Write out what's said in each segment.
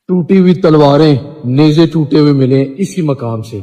टूटी हुई तलवारें, नेज़े टूटे हुए मिले इसी मकाम से।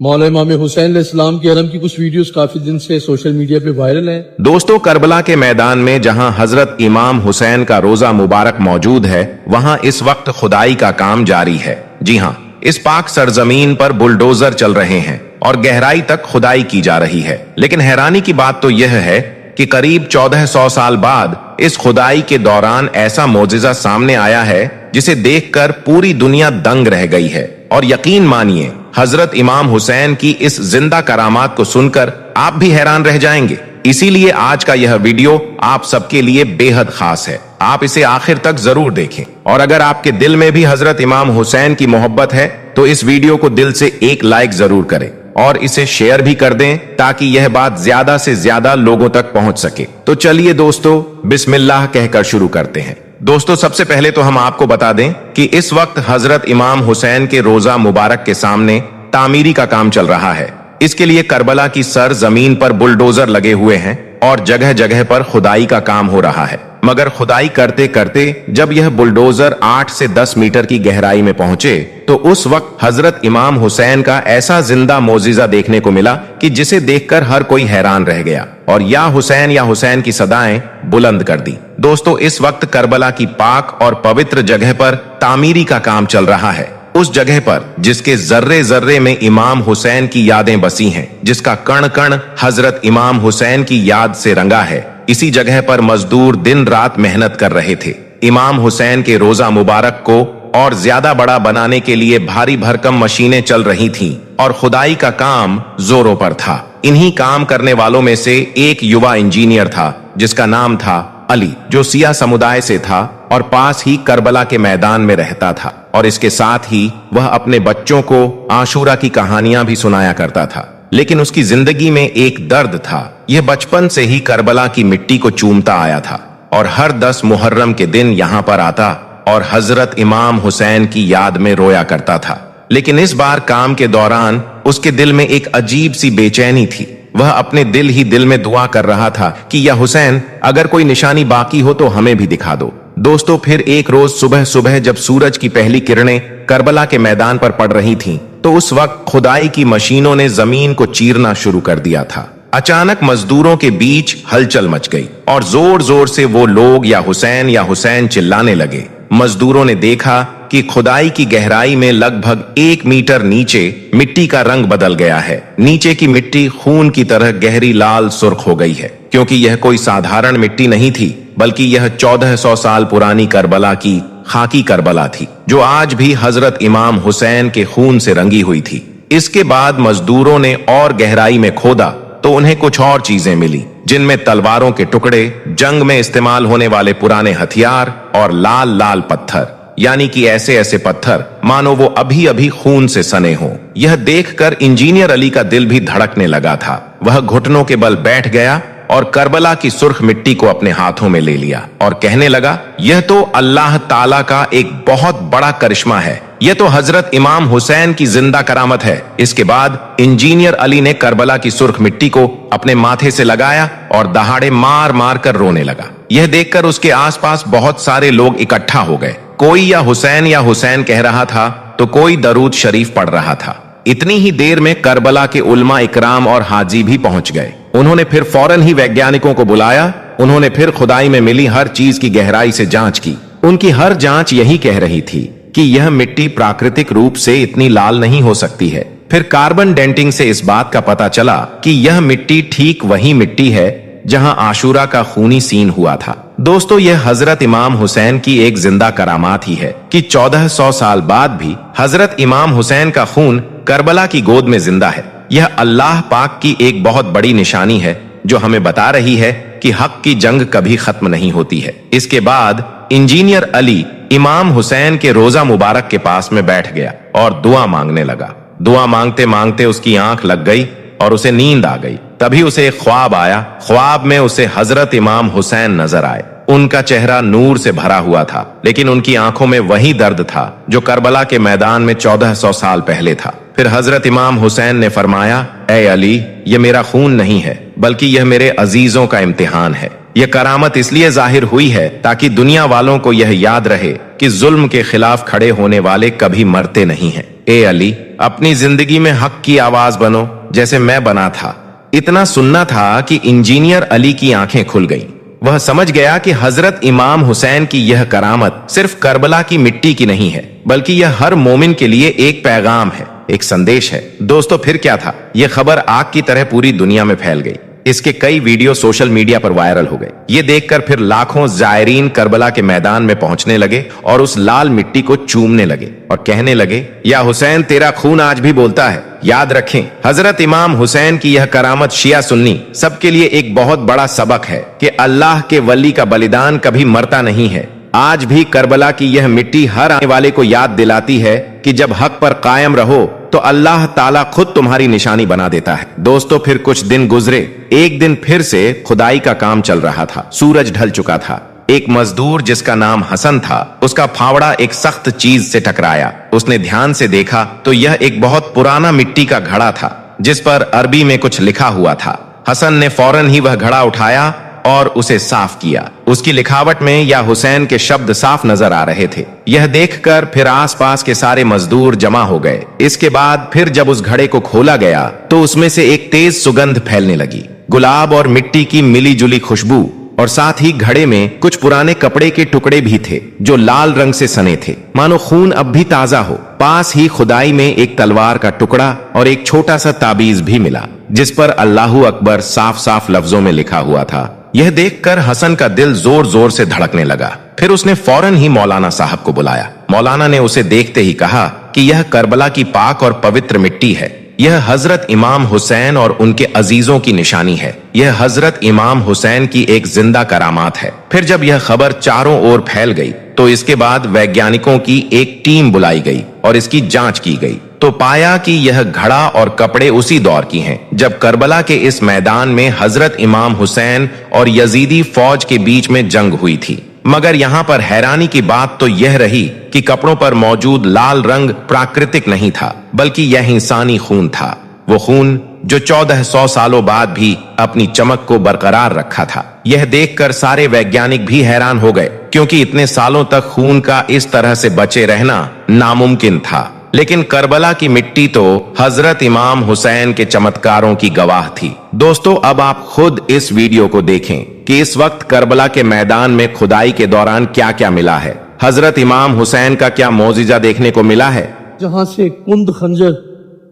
मौला इमाम हुसैन अलैहिस्सलाम की हरम की कुछ वीडियोस काफी दिन से सोशल मीडिया पे वायरल हैं। दोस्तों, करबला के मैदान में जहां हजरत इमाम हुसैन का रोजा मुबारक मौजूद है, वहां इस वक्त खुदाई का काम जारी है। जी हां, इस पाक सरजमीन पर बुलडोजर चल रहे हैं और गहराई तक खुदाई की जा रही है। लेकिन हैरानी की बात तो यह है कि करीब 1400 साल बाद इस खुदाई के दौरान ऐसा मोजिजा सामने आया है जिसे देखकर पूरी दुनिया दंग रह गई है। और यकीन मानिए, हजरत इमाम हुसैन की इस जिंदा करामात को सुनकर आप भी हैरान रह जाएंगे। इसीलिए आज का यह वीडियो आप सबके लिए बेहद खास है। आप इसे आखिर तक जरूर देखें। और अगर आपके दिल में भी हजरत इमाम हुसैन की मोहब्बत है तो इस वीडियो को दिल से एक लाइक जरूर करें और इसे शेयर भी कर दें ताकि यह बात ज्यादा से ज्यादा लोगों तक पहुंच सके। तो चलिए दोस्तों, बिस्मिल्लाह कहकर शुरू करते हैं। दोस्तों, सबसे पहले तो हम आपको बता दें कि इस वक्त हजरत इमाम हुसैन के रोजा मुबारक के सामने तामीरी का काम चल रहा है। इसके लिए करबला की सर जमीन पर बुलडोजर लगे हुए हैं और जगह जगह पर खुदाई का काम हो रहा है। मगर खुदाई करते करते जब यह बुलडोजर 8 से 10 मीटर की गहराई में पहुंचे तो उस वक्त हजरत इमाम हुसैन का ऐसा जिंदा मोजिजा देखने को मिला कि जिसे देखकर हर कोई हैरान रह गया और या हुसैन की सदाएं बुलंद कर दी। दोस्तों, इस वक्त करबला की पाक और पवित्र जगह पर तामीरी का काम चल रहा है। उस जगह पर जिसके जर्रे जर्रे में इमाम हुसैन की यादें बसी हैं, जिसका कण कण हजरत इमाम हुसैन की याद से रंगा है, इसी जगह पर मजदूर दिन रात मेहनत कर रहे थे। इमाम हुसैन के रोजा मुबारक को और ज्यादा बड़ा बनाने के लिए भारी भरकम मशीनें चल रही थीं और खुदाई का काम जोरों पर था। इन्हीं काम करने वालों में से एक युवा इंजीनियर था जिसका नाम था अली, जो सिया समुदाय से था और पास ही करबला के मैदान में रहता था। और इसके साथ ही वह अपने बच्चों को आशूरा की कहानियां भी सुनाया करता था। लेकिन उसकी जिंदगी में एक दर्द था। यह बचपन से ही करबला की मिट्टी को चूमता आया था और हर 10 मुहर्रम के दिन यहाँ पर आता और हजरत इमाम हुसैन की याद में रोया करता था। लेकिन इस बार काम के दौरान उसके दिल में एक अजीब सी बेचैनी थी। वह अपने दिल ही दिल में दुआ कर रहा था कि या हुसैन, अगर कोई निशानी बाकी हो तो हमें भी दिखा दो। दोस्तों, फिर एक रोज सुबह सुबह जब सूरज की पहली किरणें करबला के मैदान पर पड़ रही थीं, तो उस वक्त खुदाई की मशीनों ने जमीन को चीरना शुरू कर दिया था। अचानक मजदूरों के बीच हलचल मच गई और जोर जोर से वो लोग या हुसैन चिल्लाने लगे। मजदूरों ने देखा कि खुदाई की गहराई में लगभग 1 मीटर नीचे मिट्टी का रंग बदल गया है। नीचे की मिट्टी खून की तरह गहरी लाल सुर्ख हो गई है, क्योंकि यह कोई साधारण मिट्टी नहीं थी, बल्कि यह 1400 साल पुरानी करबला की खाकी करबला थी, जो आज भी हजरत इमाम हुसैन के खून से रंगी हुई थी। इसके बाद मजदूरों ने और गहराई में खोदा तो उन्हें कुछ और चीजें मिली, जिनमें तलवारों के टुकड़े, जंग में इस्तेमाल होने वाले पुराने हथियार और लाल लाल पत्थर, यानी कि ऐसे ऐसे पत्थर मानो वो अभी अभी खून से सने हों। यह देखकर इंजीनियर अली का दिल भी धड़कने लगा था। वह घुटनों के बल बैठ गया और करबला की सुर्ख मिट्टी को अपने हाथों में ले लिया और कहने लगा, यह तो अल्लाह ताला का एक बहुत बड़ा करिश्मा है। यह तो हजरत इमाम हुसैन की जिंदा करामत है। इसके बाद इंजीनियर अली ने करबला की सुर्ख मिट्टी को अपने माथे से लगाया और दहाड़े मार मार कर रोने लगा। यह देखकर उसके आसपास बहुत सारे लोग इकट्ठा हो गए। कोई या हुसैन कह रहा था तो कोई दरूद शरीफ पढ़ रहा था। इतनी ही देर में करबला के उलमा इकराम और हाजी भी पहुंच गए। उन्होंने फिर फौरन ही वैज्ञानिकों को बुलाया। उन्होंने फिर खुदाई में मिली हर चीज की गहराई से जांच की। उनकी हर जांच यही कह रही थी कि यह मिट्टी प्राकृतिक रूप से इतनी लाल नहीं हो सकती है। फिर कार्बन डेंटिंग से इस बात का पता चला कि यह मिट्टी ठीक वही मिट्टी है जहां आशूरा का खूनी सीन हुआ था। दोस्तों, यह हजरत इमाम हुसैन की एक जिंदा करामात ही है कि 1400 साल बाद भी हजरत इमाम हुसैन का खून करबला की गोद में जिंदा है। यह अल्लाह पाक की एक बहुत बड़ी निशानी है जो हमें बता रही है कि हक की जंग कभी खत्म नहीं होती है। इसके बाद इंजीनियर अली इमाम हुसैन के रोजा मुबारक के पास में बैठ गया और दुआ मांगने लगा। दुआ मांगते मांगते उसकी आंख लग गई और उसे नींद आ गई। तभी उसे एक ख्वाब आया। ख्वाब में उसे हजरत इमाम हुसैन नजर आए। उनका चेहरा नूर से भरा हुआ था, लेकिन उनकी आंखों में वही दर्द था जो करबला के मैदान में 1400 साल पहले था। फिर हजरत इमाम हुसैन ने फरमाया, ए अली, ये मेरा खून नहीं है, बल्कि यह मेरे अजीजों का इम्तिहान है। यह करामत इसलिए जाहिर हुई है ताकि दुनिया वालों को यह याद रहे कि जुल्म के खिलाफ खड़े होने वाले कभी मरते नहीं हैं। ए अली, अपनी जिंदगी में हक की आवाज बनो जैसे मैं बना था। इतना सुनना था कि इंजीनियर अली की आंखें खुल गईं। वह समझ गया कि हजरत इमाम हुसैन की यह करामत सिर्फ करबला की मिट्टी की नहीं है, बल्कि यह हर मोमिन के लिए एक पैगाम है, एक संदेश है। दोस्तों, फिर क्या था? यह खबर आग की तरह पूरी दुनिया में फैल गई। इसके कई वीडियो सोशल मीडिया पर वायरल हो गए। ये देखकर फिर लाखों जायरीन करबला के मैदान में पहुंचने लगे और उस लाल मिट्टी को चूमने लगे और कहने लगे, या हुसैन, तेरा खून आज भी बोलता है। याद रखें, हजरत इमाम हुसैन की यह करामत शिया सुन्नी सबके लिए एक बहुत बड़ा सबक है कि अल्लाह के वली का बलिदान कभी मरता नहीं है। आज भी करबला की यह मिट्टी हर आने वाले को याद दिलाती है कि जब हक पर कायम रहो तो अल्लाह ताला खुद तुम्हारी निशानी बना देता है। दोस्तों, फिर कुछ दिन गुजरे। एक दिन फिर से खुदाई का काम चल रहा था। सूरज ढल चुका था। एक मजदूर जिसका नाम हसन था, उसका फावड़ा एक सख्त चीज से टकराया। उसने ध्यान से देखा तो यह एक बहुत पुराना मिट्टी का घड़ा था जिस पर अरबी में कुछ लिखा हुआ था। हसन ने फौरन ही वह घड़ा उठाया और उसे साफ किया। उसकी लिखावट में या हुसैन के शब्द साफ नजर आ रहे थे। यह देखकर फिर आसपास के सारे मजदूर जमा हो गए। इसके बाद फिर जब उस घड़े को खोला गया तो उसमें से एक तेज सुगंध फैलने लगी, गुलाब और मिट्टी की मिली जुली खुशबू, और साथ ही घड़े में कुछ पुराने कपड़े के टुकड़े भी थे जो लाल रंग से सने थे, मानो खून अब भी ताजा हो। पास ही खुदाई में एक तलवार का टुकड़ा और एक छोटा सा ताबीज भी मिला जिस पर अल्लाहू अकबर साफ साफ लफ्जों में लिखा हुआ था। यह देखकर हसन का दिल जोर जोर से धड़कने लगा। फिर उसने फौरन ही मौलाना साहब को बुलाया। मौलाना ने उसे देखते ही कहा कि यह करबला की पाक और पवित्र मिट्टी है। यह हजरत इमाम हुसैन और उनके अजीजों की निशानी है। यह हजरत इमाम हुसैन की एक जिंदा करामात है। फिर जब यह खबर चारों ओर फैल गई तो इसके बाद वैज्ञानिकों की एक टीम बुलाई गई और इसकी जांच की गई तो पाया कि यह घड़ा और कपड़े उसी दौर की हैं जब करबला के इस मैदान में हजरत इमाम हुसैन और यजीदी फौज के बीच में जंग हुई थी। मगर यहाँ पर हैरानी की बात तो यह रही कि कपड़ों पर मौजूद लाल रंग प्राकृतिक नहीं था, बल्कि यह इंसानी खून था। वो खून जो 1400 सालों बाद भी अपनी चमक को बरकरार रखा था। यह देखकर सारे वैज्ञानिक भी हैरान हो गए, क्योंकि इतने सालों तक खून का इस तरह से बचे रहना नामुमकिन था। लेकिन करबला की मिट्टी तो हजरत इमाम हुसैन के चमत्कारों की गवाह थी। दोस्तों, अब आप खुद इस वीडियो को देखें कि इस वक्त करबला के मैदान में खुदाई के दौरान क्या क्या मिला है। हजरत इमाम हुसैन का क्या मौजिजा देखने को मिला है। जहां से कुंद खंजर,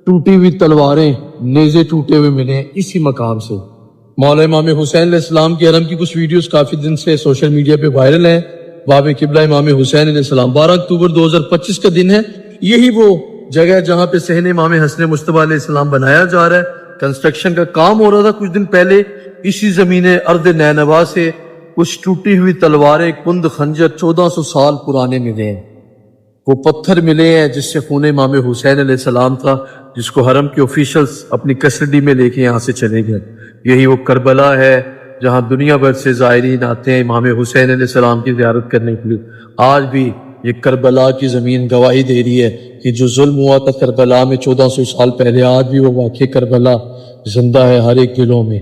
टूटी हुई तलवारें, नेज़े टूटे हुए मिले इसी मकाम से। मौला इमाम हुसैन इस्लाम के हरम की कुछ वीडियोस काफी दिन से सोशल मीडिया पे वायरल हैं। बाब किबला इमाम हुसैन इस्लाम 12 अक्टूबर 2025 का दिन है। यही वो जगह जहां पे सहन इमाम हसन मुस्तफा अलैहिस्सलाम बनाया जा रहा है। कंस्ट्रक्शन का काम हो रहा था कुछ दिन पहले। इसी जमीने अर्द नैनवा से कुछ टूटी हुई तलवारें, कुंद खंजर 1400 साल पुराने मिले हैं। वो पत्थर मिले हैं जिससे खून इमाम हुसैन अलैहिस्सलाम था, जिसको हरम के ऑफिशियल्स अपनी कस्टडी में लेके यहाँ से चले गए। यही वो करबला है जहाँ दुनिया भर से ज़ायरीन आते हैं इमाम हुसैन अलैहिस्सलाम की ज़ियारत करने के लिए। आज भी ये करबला की जमीन गवाही दे रही है कि जो जुल्म हुआ था करबला में 1400 साल पहले, आज भी वो वाक़ई करबला जिंदा है हर एक दिलों में।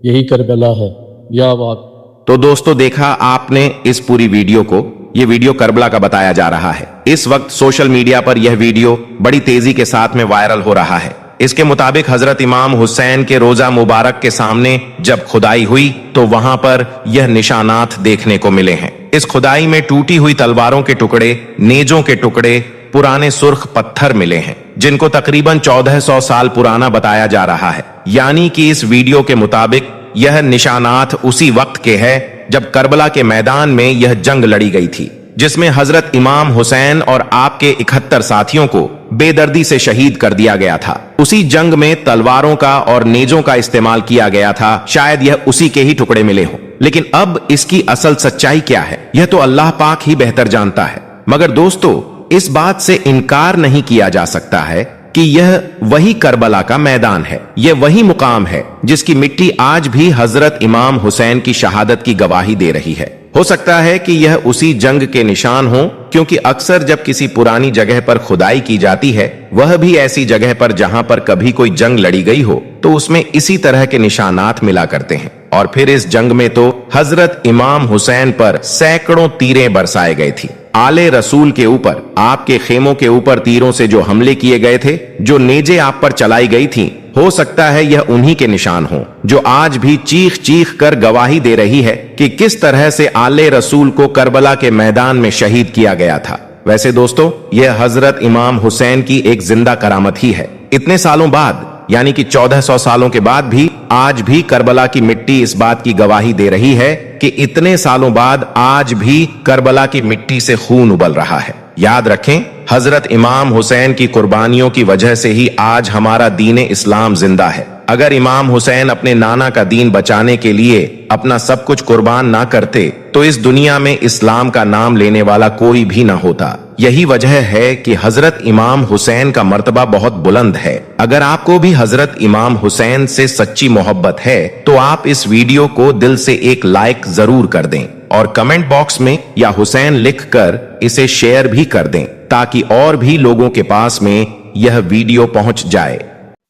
यही करबला है। या बात। तो दोस्तों, देखा आपने इस पूरी वीडियो को। यह वीडियो करबला का बताया जा रहा है। इस वक्त सोशल मीडिया पर यह वीडियो बड़ी तेजी के साथ में वायरल हो रहा है। इसके मुताबिक हजरत इमाम हुसैन के रोजा मुबारक के सामने जब खुदाई हुई तो वहां पर यह निशानात देखने को मिले हैं। इस खुदाई में टूटी हुई तलवारों के टुकड़े, नेजों के टुकड़े, पुराने सुर्ख पत्थर मिले हैं जिनको तकरीबन 1400 साल पुराना बताया जा रहा है। यानी कि इस वीडियो के मुताबिक यह निशानात उसी वक्त के हैं जब करबला के मैदान में यह जंग लड़ी गई थी, जिसमें हजरत इमाम हुसैन और आपके 71 साथियों को बेदर्दी से शहीद कर दिया गया था। उसी जंग में तलवारों का और नेजों का इस्तेमाल किया गया था। शायद यह उसी के ही टुकड़े मिले हों। लेकिन अब इसकी असल सच्चाई क्या है, यह तो अल्लाह पाक ही बेहतर जानता है। मगर दोस्तों, इस बात से इनकार नहीं किया जा सकता है कि यह वही करबला का मैदान है। यह वही मुकाम है जिसकी मिट्टी आज भी हजरत इमाम हुसैन की शहादत की गवाही दे रही है। हो सकता है कि यह उसी जंग के निशान हो, क्योंकि अक्सर जब किसी पुरानी जगह पर खुदाई की जाती है, वह भी ऐसी जगह पर जहां पर कभी कोई जंग लड़ी गई हो, तो उसमें इसी तरह के निशानात मिला करते हैं। और फिर इस जंग में तो हजरत इमाम हुसैन पर सैकड़ों तीरें बरसाए गए थी। आले रसूल के ऊपर, आपके खेमों के ऊपर तीरों से जो हमले किए गए थे, जो नेजे आप पर चलाई गई थी, हो सकता है यह उन्हीं के निशान हो, जो आज भी चीख चीख कर गवाही दे रही है कि किस तरह से आले रसूल को करबला के मैदान में शहीद किया गया था। वैसे दोस्तों, यह हजरत इमाम हुसैन की एक जिंदा करामत ही है। इतने सालों बाद, यानी कि 1400 सालों के बाद भी आज भी करबला की मिट्टी इस बात की गवाही दे रही है कि इतने सालों बाद आज भी करबला की मिट्टी से खून उबल रहा है। याद रखें, हजरत इमाम हुसैन की कुर्बानियों की वजह से ही आज हमारा दीन इस्लाम जिंदा है। अगर इमाम हुसैन अपने नाना का दीन बचाने के लिए अपना सब कुछ कुर्बान ना करते, तो इस दुनिया में इस्लाम का नाम लेने वाला कोई भी ना होता। यही वजह है कि हजरत इमाम हुसैन का मर्तबा बहुत बुलंद है। अगर आपको भी हजरत इमाम हुसैन से सच्ची मोहब्बत है, तो आप इस वीडियो को दिल से एक लाइक जरूर कर दें और कमेंट बॉक्स में या हुसैन लिखकर इसे शेयर भी कर दें, ताकि और भी लोगों के पास में यह वीडियो पहुंच जाए।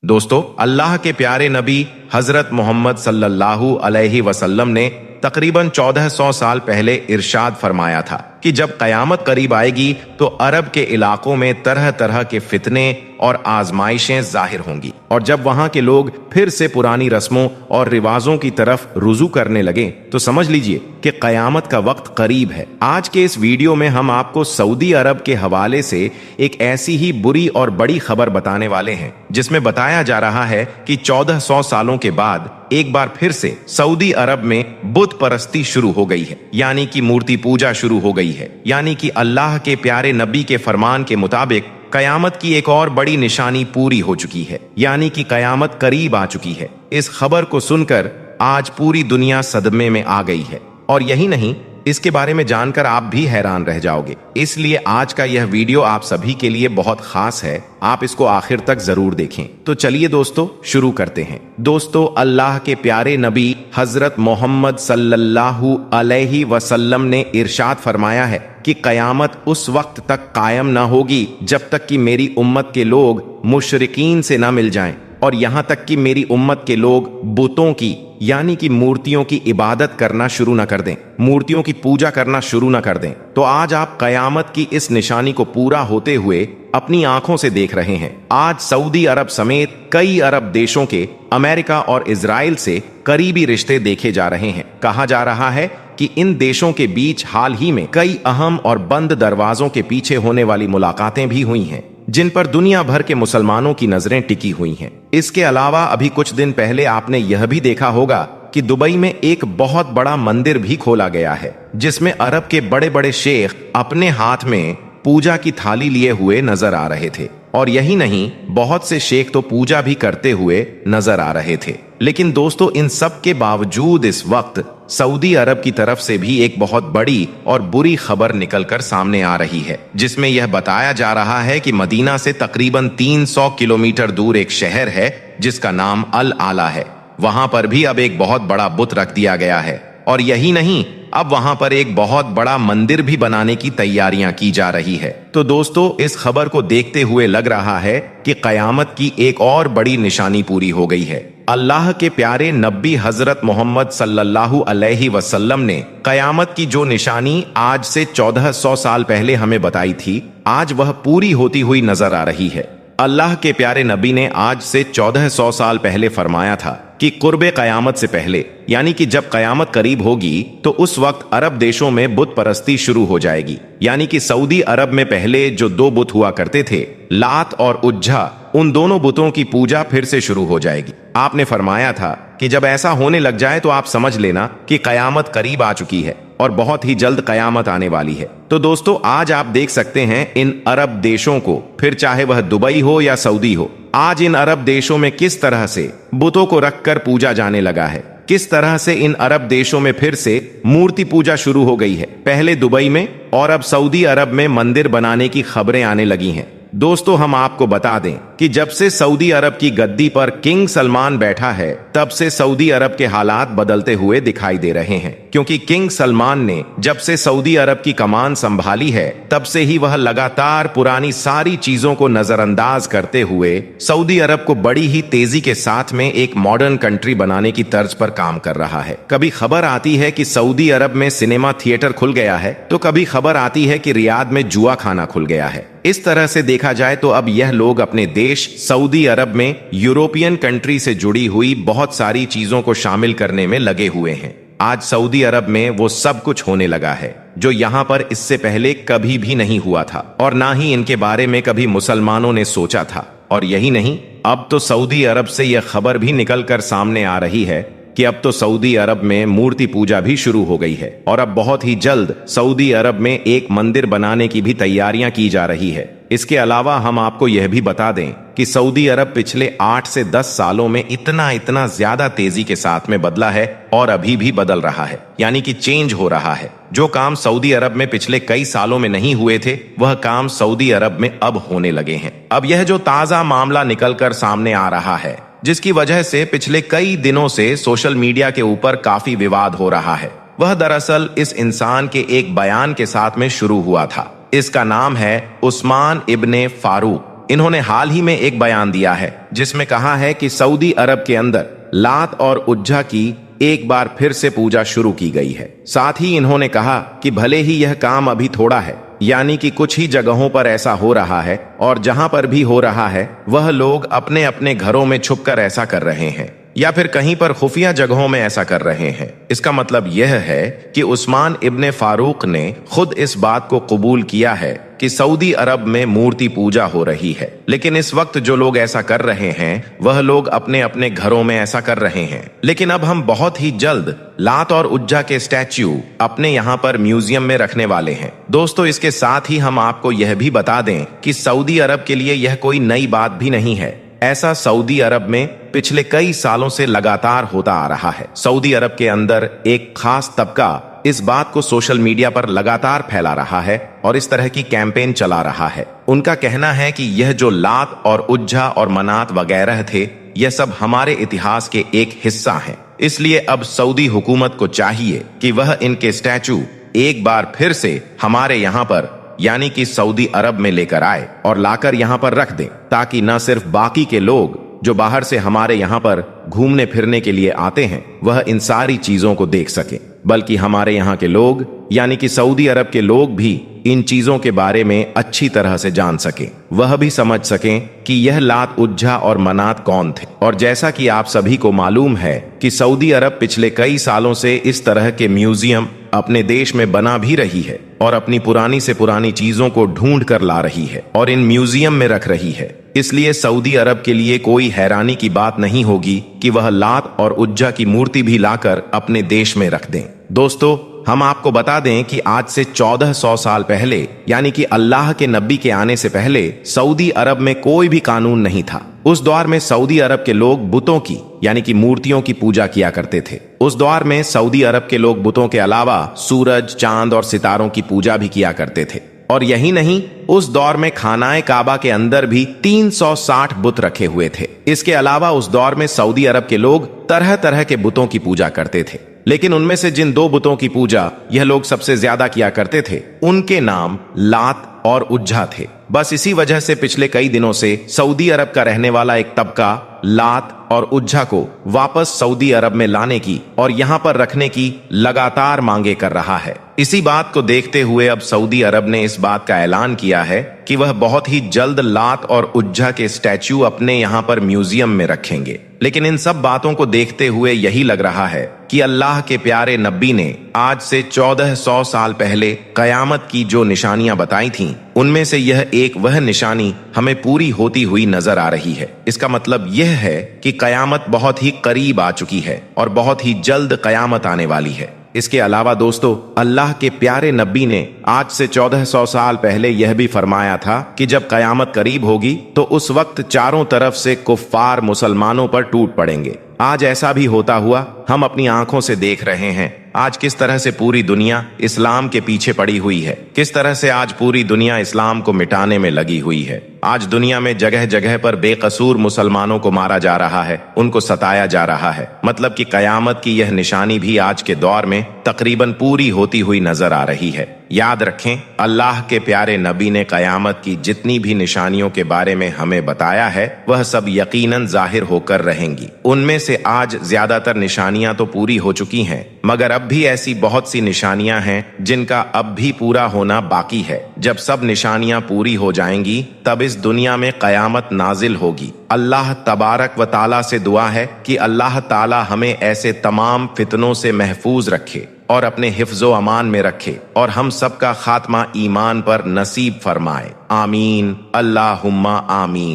दोस्तों, अल्लाह के प्यारे नबी हजरत मोहम्मद सल्लल्लाहु अलैहि वसल्लम ने तकरीबन 1400 साल पहले इरशाद फरमाया था कि जब कयामत करीब आएगी तो अरब के इलाकों में तरह तरह के फितने और आजमाइशें जाहिर होंगी, और जब वहां के लोग फिर से पुरानी रस्मों और रिवाजों की तरफ रुजू करने लगे, तो समझ लीजिए कि कयामत का वक्त करीब है। आज के इस वीडियो में हम आपको सऊदी अरब के हवाले से एक ऐसी ही बुरी और बड़ी खबर बताने वाले हैं, जिसमें बताया जा रहा है कि 1400 सालों के बाद एक बार फिर से सऊदी अरब में बुत परस्ती शुरू हो गई है, यानी कि मूर्ति पूजा शुरू हो गई है। यानी कि अल्लाह के प्यारे नबी के फरमान के मुताबिक कयामत की एक और बड़ी निशानी पूरी हो चुकी है, यानी कि कयामत करीब आ चुकी है। इस खबर को सुनकर आज पूरी दुनिया सदमे में आ गई है, और यही नहीं, इसके बारे में जानकर आप भी हैरान रह जाओगे। इसलिए आज का यह वीडियो आप सभी के लिए बहुत खास है, आप इसको आखिर तक जरूर देखें। तो चलिए दोस्तों, शुरू करते हैं। दोस्तों, अल्लाह के प्यारे नबी हजरत मोहम्मद सल्लल्लाहु अलैहि वसल्लम ने इरशाद फरमाया है कि कयामत उस वक्त तक कायम ना होगी जब तक कि मेरी उम्मत के लोग मुशरिकीन से ना मिल जाएं, और यहां तक कि मेरी उम्मत के लोग बुतों की, यानी कि मूर्तियों की इबादत करना शुरू न कर दें, मूर्तियों की पूजा करना शुरू न कर दें। तो आज आप कयामत की इस निशानी को पूरा होते हुए अपनी आंखों से देख रहे हैं। आज सऊदी अरब समेत कई अरब देशों के अमेरिका और इजराइल से करीबी रिश्ते देखे जा रहे हैं। कहा जा रहा है कि इन देशों के बीच हाल ही में कई अहम और बंद दरवाजों के पीछे होने वाली मुलाकातें भी हुई हैं, जिन पर दुनिया भर के मुसलमानों की नजरें टिकी हुई हैं। इसके अलावा अभी कुछ दिन पहले आपने यह भी देखा होगा कि दुबई में एक बहुत बड़ा मंदिर भी खोला गया है, जिसमें अरब के बड़े बड़े शेख अपने हाथ में पूजा की थाली लिए हुए नजर आ रहे थे। और यही नहीं, बहुत से शेख तो पूजा भी करते हुए नजर आ रहे थे। लेकिन दोस्तों, इन सब के बावजूद इस वक्त सऊदी अरब की तरफ से भी एक बहुत बड़ी और बुरी खबर निकलकर सामने आ रही है, जिसमें यह बताया जा रहा है कि मदीना से तकरीबन 300 किलोमीटर दूर एक शहर है जिसका नाम अल आला है। वहां पर भी अब एक बहुत बड़ा बुत रख दिया गया है, और यही नहीं, अब वहां पर एक बहुत बड़ा मंदिर भी बनाने की तैयारियां की जा रही है। तो दोस्तों, इस खबर को देखते हुए लग रहा है कि कयामत की एक और बड़ी निशानी पूरी हो गई है। अल्लाह के प्यारे नबी हजरत मोहम्मद सल्लल्लाहु अलैहि वसल्लम ने कयामत की जो निशानी आज से 1400 साल पहले हमें बताई थी, आज वह पूरी होती हुई नजर आ रही है। अल्लाह के प्यारे नबी ने आज से 1400 साल पहले फरमाया था कि कुर्बे कयामत से पहले, यानी कि जब कयामत करीब होगी, तो उस वक्त अरब देशों में बुत परस्ती शुरू हो जाएगी। यानी कि सऊदी अरब में पहले जो दो बुत हुआ करते थे, लात और उज्जा, उन दोनों बुतों की पूजा फिर से शुरू हो जाएगी। आपने फरमाया था कि जब ऐसा होने लग जाए तो आप समझ लेना कि कयामत करीब आ चुकी है और बहुत ही जल्द कयामत आने वाली है। तो दोस्तों, आज आप देख सकते हैं इन अरब देशों को, फिर चाहे वह दुबई हो या सऊदी हो, आज इन अरब देशों में किस तरह से बुतों को रखकर पूजा जाने लगा है, किस तरह से इन अरब देशों में फिर से मूर्ति पूजा शुरू हो गई है। पहले दुबई में और अब सऊदी अरब में मंदिर बनाने की खबरें आने लगी हैं। दोस्तों हम आपको बता दें कि जब से सऊदी अरब की गद्दी पर किंग सलमान बैठा है तब से सऊदी अरब के हालात बदलते हुए दिखाई दे रहे हैं, क्योंकि किंग सलमान ने जब से सऊदी अरब की कमान संभाली है तब से ही वह लगातार पुरानी सारी चीजों को नजरअंदाज करते हुए सऊदी अरब को बड़ी ही तेजी के साथ में एक मॉडर्न कंट्री बनाने की तर्ज पर काम कर रहा है। कभी खबर आती है कि सऊदी अरब में सिनेमा थिएटर खुल गया है तो कभी खबर आती है कि रियाद में जुआ खाना खुल गया है। इस तरह से देखा जाए तो अब यह लोग अपने देश सऊदी अरब में यूरोपियन कंट्री से जुड़ी हुई बहुत सारी चीजों को शामिल करने में लगे हुए हैं। आज सऊदी अरब में वो सब कुछ होने लगा है जो यहाँ पर इससे पहले कभी भी नहीं हुआ था और ना ही इनके बारे में कभी मुसलमानों ने सोचा था। और यही नहीं, अब तो सऊदी अरब से यह खबर भी निकल कर सामने आ रही है कि अब तो सऊदी अरब में मूर्ति पूजा भी शुरू हो गई है और अब बहुत ही जल्द सऊदी अरब में एक मंदिर बनाने की भी तैयारियां की जा रही है। इसके अलावा हम आपको यह भी बता दें कि सऊदी अरब पिछले 8 से 10 सालों में इतना ज्यादा तेजी के साथ में बदला है और अभी भी बदल रहा है, यानी कि चेंज हो रहा है। जो काम सऊदी अरब में पिछले कई सालों में नहीं हुए थे वह काम सऊदी अरब में अब होने लगे हैं। अब यह जो ताजा मामला निकल कर सामने आ रहा है जिसकी वजह से पिछले कई दिनों से सोशल मीडिया के ऊपर काफी विवाद हो रहा है, वह दरअसल इस इंसान के एक बयान के साथ में शुरू हुआ था। इसका नाम है उस्मान इब्ने फारूक। इन्होंने हाल ही में एक बयान दिया है जिसमें कहा है कि सऊदी अरब के अंदर लात और उज्जा की एक बार फिर से पूजा शुरू की गई है। साथ ही इन्होंने कहा कि भले ही यह काम अभी थोड़ा है, यानी कि कुछ ही जगहों पर ऐसा हो रहा है और जहां पर भी हो रहा है वह लोग अपने अपने घरों में छुपकर ऐसा कर रहे हैं या फिर कहीं पर खुफिया जगहों में ऐसा कर रहे हैं। इसका मतलब यह है कि उस्मान इब्ने फारूक ने खुद इस बात को कबूल किया है कि सऊदी अरब में मूर्ति पूजा हो रही है, लेकिन इस वक्त जो लोग ऐसा कर रहे हैं वह लोग अपने अपने घरों में ऐसा कर रहे हैं। लेकिन अब हम बहुत ही जल्द लात और उज्जा के स्टैच्यू अपने यहाँ पर म्यूजियम में रखने वाले हैं। दोस्तों इसके साथ ही हम आपको यह भी बता दें कि सऊदी अरब के लिए यह कोई नई बात भी नहीं है। ऐसा सऊदी अरब में पिछले कई सालों से लगातार होता आ रहा है। सऊदी अरब के अंदर एक खास तबका इस बात को सोशल मीडिया पर लगातार फैला रहा है और इस तरह की कैंपेन चला रहा है। उनका कहना है कि यह जो लात और उज्जा और मनात वगैरह थे यह सब हमारे इतिहास के एक हिस्सा हैं। इसलिए अब सऊदी हुकूमत को चाहिए कि वह इनके स्टैचू एक बार फिर से हमारे यहाँ पर यानी कि सऊदी अरब में लेकर आए और लाकर यहाँ पर रख दें, ताकि न सिर्फ बाकी के लोग जो बाहर से हमारे यहाँ पर घूमने फिरने के लिए आते हैं वह इन सारी चीजों को देख सकें, बल्कि हमारे यहाँ के लोग यानी कि सऊदी अरब के लोग भी इन चीजों के बारे में अच्छी तरह से जान सकें, वह भी समझ सकें कि यह लात उज्जा और मनात कौन थे। और जैसा कि आप सभी को मालूम है कि सऊदी अरब पिछले कई सालों से इस तरह के म्यूजियम अपने देश में बना भी रही है और अपनी पुरानी से पुरानी चीजों को ढूंढ कर ला रही है और इन म्यूजियम में रख रही है। इसलिए सऊदी अरब के लिए कोई हैरानी की बात नहीं होगी कि वह लात और उज्जा की मूर्ति भी लाकर अपने देश में रख दें। दोस्तों हम आपको बता दें कि आज से 1400 साल पहले यानी कि अल्लाह के नबी के आने से पहले सऊदी अरब में कोई भी कानून नहीं था। उस दौर में सऊदी अरब के लोग बुतों की यानी कि मूर्तियों की पूजा किया करते थे। उस दौर में सऊदी अरब के लोग बुतों के अलावा सूरज, चांद और सितारों की पूजा भी किया करते थे। और यही नहीं, उस दौर में खानाए काबा के अंदर भी 360 बुत रखे हुए थे। इसके अलावा उस दौर में सऊदी अरब के लोग तरह तरह के बुतों की पूजा करते थे, लेकिन उनमें से जिन 2 बुतों की पूजा यह लोग सबसे ज्यादा किया करते थे उनके नाम लात और उज्जा थे। बस इसी वजह से पिछले कई दिनों से सऊदी अरब का रहने वाला एक तबका लात और उज्जा को वापस सऊदी अरब में लाने की और यहाँ पर रखने की लगातार मांगे कर रहा है। इसी बात को देखते हुए अब सऊदी अरब ने इस बात का ऐलान किया है कि वह बहुत ही जल्द लात और उज्जा के स्टैच्यू अपने यहाँ पर म्यूजियम में रखेंगे। लेकिन इन सब बातों को देखते हुए यही लग रहा है कि अल्लाह के प्यारे नबी ने आज से 1400 साल पहले कयामत की जो निशानियां बताई थीं उनमें से यह एक वह निशानी हमें पूरी होती हुई नजर आ रही है। इसका मतलब यह है कि कयामत बहुत ही करीब आ चुकी है और बहुत ही जल्द कयामत आने वाली है। इसके अलावा दोस्तों अल्लाह के प्यारे नबी ने आज से 1400 साल पहले यह भी फरमाया था कि जब कयामत करीब होगी तो उस वक्त चारों तरफ से कुफ्फार मुसलमानों पर टूट पड़ेंगे। आज ऐसा भी होता हुआ हम अपनी आंखों से देख रहे हैं। आज किस तरह से पूरी दुनिया इस्लाम के पीछे पड़ी हुई है, किस तरह से आज पूरी दुनिया इस्लाम को मिटाने में लगी हुई है। आज दुनिया में जगह जगह पर बेकसूर मुसलमानों को मारा जा रहा है, उनको सताया जा रहा है। मतलब कि कयामत की यह निशानी भी आज के दौर में तकरीबन पूरी होती हुई नजर आ रही है। याद रखें, अल्लाह के प्यारे नबी ने कयामत की जितनी भी निशानियों के बारे में हमें बताया है वह सब यकीनन जाहिर होकर रहेंगी। उनमें से आज ज्यादातर निशानियां तो पूरी हो चुकी हैं, मगर अब भी ऐसी बहुत सी निशानियां हैं जिनका अब भी पूरा होना बाकी है। जब सब निशानियां पूरी हो जाएंगी तब इस दुनिया में कयामत नाजिल होगी। अल्लाह तबारक व ताला से दुआ है कि अल्लाह ताला हमें ऐसे तमाम फितनों से महफूज रखे और अपने हिफ्जो अमान में रखे और हम सबका खात्मा ईमान पर नसीब फरमाए। आमीन, अल्लाहुम्मा आमीन।